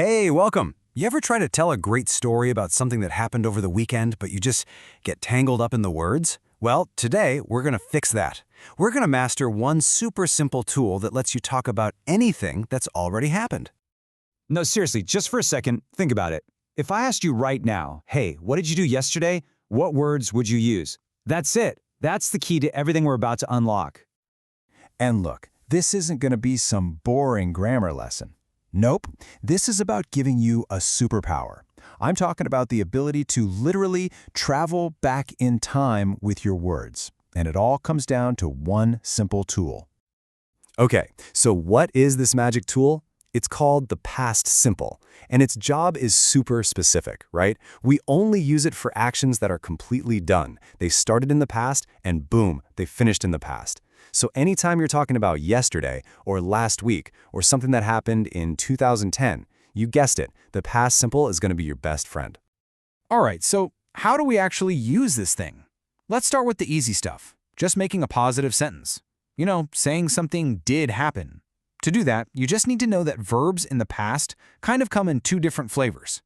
Hey, welcome. You ever try to tell a great story about something that happened over the weekend, but you just get tangled up in the words? Well, today we're going to fix that. We're going to master one super simple tool that lets you talk about anything that's already happened. No, seriously, just for a second, think about it. If I asked you right now, hey, what did you do yesterday? What words would you use? That's it. That's the key to everything we're about to unlock. And look, this isn't going to be some boring grammar lesson. Nope, this is about giving you a superpower. I'm talking about the ability to literally travel back in time with your words. And it all comes down to one simple tool. Okay, so what is this magic tool? It's called the past simple, and its job is super specific, right? We only use it for actions that are completely done. They started in the past, and boom, they finished in the past. So anytime you're talking about yesterday, or last week, or something that happened in 2010, you guessed it, the past simple is going to be your best friend. All right, so how do we actually use this thing? Let's start with the easy stuff, just making a positive sentence. You know, saying something did happen. To do that, you just need to know that verbs in the past kind of come in two different flavors.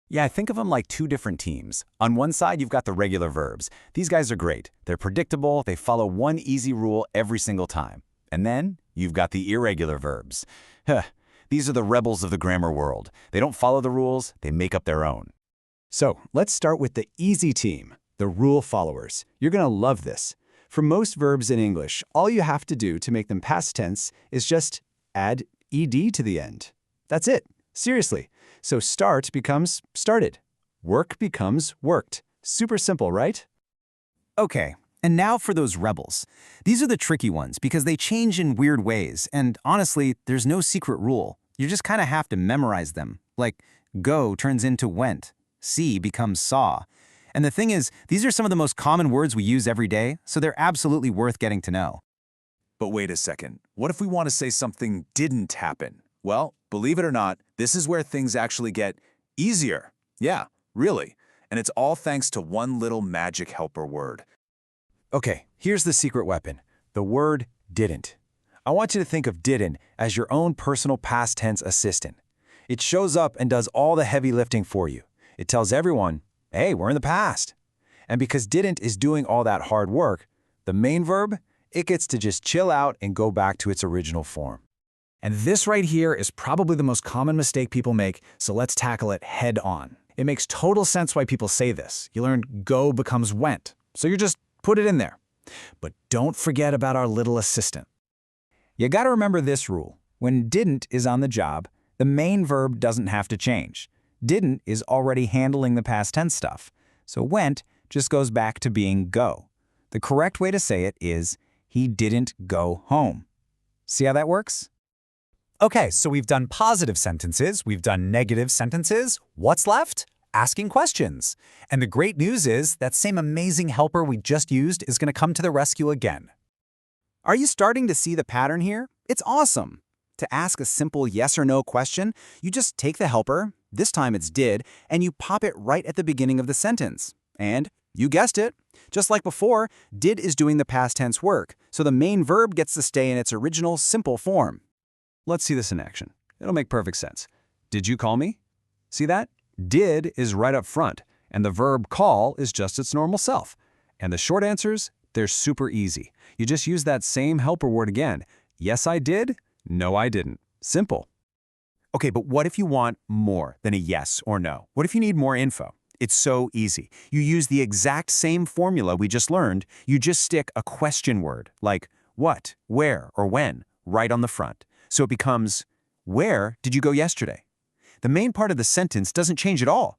Yeah, think of them like two different teams. On one side, you've got the regular verbs. These guys are great. They're predictable. They follow one easy rule every single time. And then you've got the irregular verbs. These are the rebels of the grammar world. They don't follow the rules. They make up their own. So let's start with the easy team, the rule followers. You're going to love this. For most verbs in English, all you have to do to make them past tense is just add ed to the end. That's it. Seriously. So start becomes started. Work becomes worked. Super simple, right? Okay, and now for those rebels. These are the tricky ones because they change in weird ways, and honestly, there's no secret rule. You just kind of have to memorize them. Like, go turns into went, see becomes saw. And the thing is, these are some of the most common words we use every day, so they're absolutely worth getting to know. But wait a second, what if we want to say something didn't happen? Well, believe it or not, this is where things actually get easier. Yeah, really. And it's all thanks to one little magic helper word. Okay, here's the secret weapon, the word didn't. I want you to think of didn't as your own personal past tense assistant. It shows up and does all the heavy lifting for you. It tells everyone, hey, we're in the past. And because didn't is doing all that hard work, the main verb, it gets to just chill out and go back to its original form. And this right here is probably the most common mistake people make, so let's tackle it head on. It makes total sense why people say this. You learned go becomes went, so you just put it in there. But don't forget about our little assistant. You gotta remember this rule. When didn't is on the job, the main verb doesn't have to change. Didn't is already handling the past tense stuff, so went just goes back to being go. The correct way to say it is, he didn't go home. See how that works? Okay, so we've done positive sentences, we've done negative sentences. What's left? Asking questions. And the great news is that same amazing helper we just used is going to come to the rescue again. Are you starting to see the pattern here? It's awesome. To ask a simple yes or no question, you just take the helper, this time it's did, and you pop it right at the beginning of the sentence. And you guessed it. Just like before, did is doing the past tense work, so the main verb gets to stay in its original simple form. Let's see this in action. It'll make perfect sense. Did you call me? See that? Did is right up front, and the verb call is just its normal self. And the short answers, they're super easy. You just use that same helper word again. Yes, I did. No, I didn't. Simple. Okay, but what if you want more than a yes or no? What if you need more info? It's so easy. You use the exact same formula we just learned. You just stick a question word, like what, where, or when, right on the front. So it becomes, where did you go yesterday? The main part of the sentence doesn't change at all.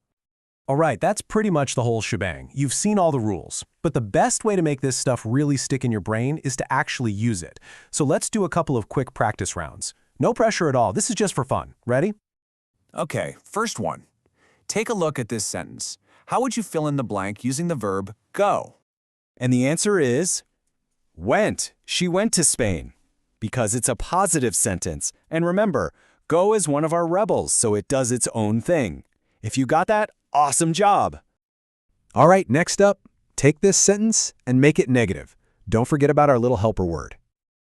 All right, that's pretty much the whole shebang. You've seen all the rules. But the best way to make this stuff really stick in your brain is to actually use it. So let's do a couple of quick practice rounds. No pressure at all. This is just for fun. Ready? Okay, first one. Take a look at this sentence. How would you fill in the blank using the verb go? And the answer is went. She went to Spain. Because it's a positive sentence. And remember, go is one of our rebels, so it does its own thing. If you got that, awesome job. All right, next up, take this sentence and make it negative. Don't forget about our little helper word.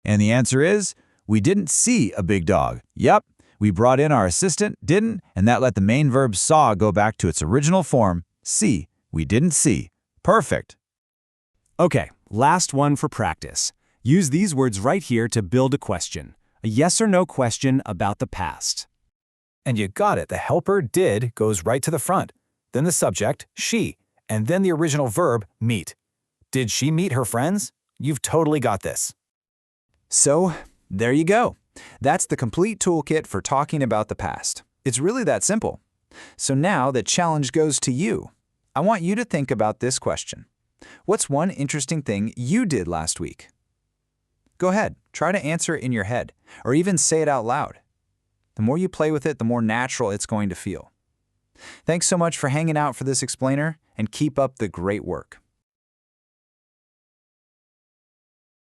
And the answer is, we didn't see a big dog. Yep, We brought in our assistant, didn't, and that let the main verb saw go back to its original form, see. We didn't see. Perfect. Okay, last one for practice. Use these words right here to build a question. A yes or no question about the past. And you got it. The helper did goes right to the front, then the subject, she, and then the original verb, meet. Did she meet her friends? You've totally got this. So, there you go. That's the complete toolkit for talking about the past. It's really that simple. So now the challenge goes to you. I want you to think about this question. What's one interesting thing you did last week? Go ahead, try to answer it in your head, or even say it out loud. The more you play with it, the more natural it's going to feel. Thanks so much for hanging out for this explainer, and keep up the great work.